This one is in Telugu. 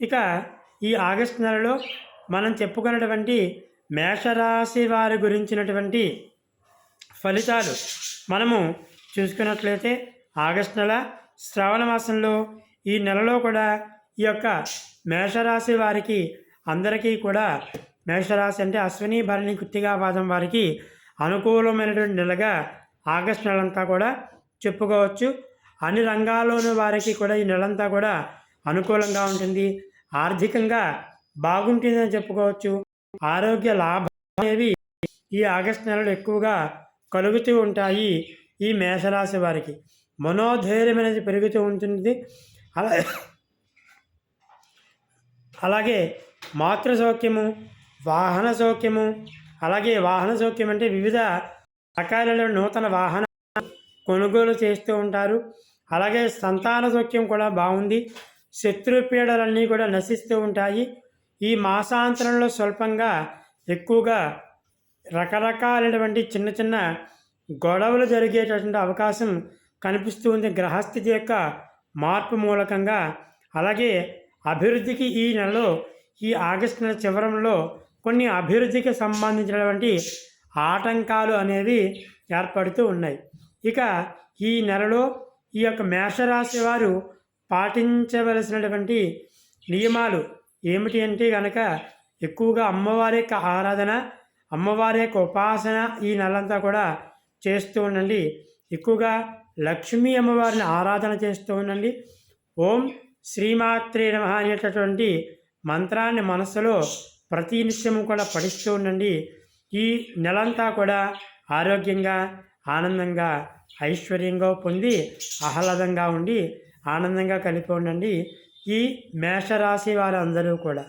ఇక ఈ ఆగస్టు నెలలో మనం చెప్పుకున్నటువంటి మేషరాశి వారి గురించినటువంటి ఫలితాలు మనము చూసుకున్నట్లయితే ఆగస్టు నెల శ్రావణ మాసంలో ఈ నెలలో కూడా ఈ యొక్క మేషరాశి వారికి అందరికీ కూడా మేషరాశి అంటే అశ్విని భరణి కృత్తికా పాదం వారికి అనుకూలమైనటువంటి నెలగా ఆగస్టు నెలంతా కూడా చెప్పుకోవచ్చు. అన్ని రంగాల్లోనూ వారికి కూడా ఈ నెలంతా కూడా అనుకూలంగా ఉంటుంది. ఆర్థికంగా బాగుంటుందని చెప్పుకోవచ్చు. ఆరోగ్య లాభాలు అనేవి ఈ ఆగస్టు నెలలో ఎక్కువగా కలుగుతూ ఉంటాయి. ఈ మేషరాశి వారికి మనోధైర్యం అనేది పెరుగుతూ ఉంటుంది. అలాగే మాతృ సౌఖ్యము, వాహన సౌఖ్యము, అలాగే వాహన సౌఖ్యం అంటే వివిధ రకాలలో నూతన వాహన కొనుగోలు చేస్తూ ఉంటారు. అలాగే సంతాన సౌఖ్యం కూడా బాగుంది. శత్రుపీడలన్నీ కూడా నశిస్తూ ఉంటాయి. ఈ మాసాంతరంలో స్వల్పంగా ఎక్కువగా రకరకాలైనటువంటి చిన్న చిన్న గొడవలు జరిగేటటువంటి అవకాశం కనిపిస్తూ ఉంది గ్రహస్థితి యొక్క మార్పు మూలకంగా. అలాగే అభివృద్ధికి ఈ నెలలో ఈ ఆగస్టు నెల చివరంలో కొన్ని అభివృద్ధికి సంబంధించినటువంటి ఆటంకాలు అనేవి ఏర్పడుతూ ఉన్నాయి. ఇక ఈ నెలలో ఈ యొక్క మేషరాశి వారు పాటించవలసినటువంటి నియమాలు ఏమిటి అంటే కనుక ఎక్కువగా అమ్మవారి యొక్క ఆరాధన, అమ్మవారి యొక్క ఉపాసన ఈ నెలంతా కూడా చేస్తూ ఉండండి. ఎక్కువగా లక్ష్మీ అమ్మవారిని ఆరాధన చేస్తూ ఉండండి. ఓం శ్రీమాత్రే నమః అనేటటువంటి మంత్రాన్ని మనస్సులో ప్రతి నిత్యము కూడా పఠిస్తూ ఉండండి. ఈ నెలంతా కూడా ఆరోగ్యంగా, ఆనందంగా, ఐశ్వర్యంగా పొంది ఆహ్లాదంగా ఉండి ఆనందంగా కలిపి ఉండండి ఈ మేషరాశి వారందరూ కూడా.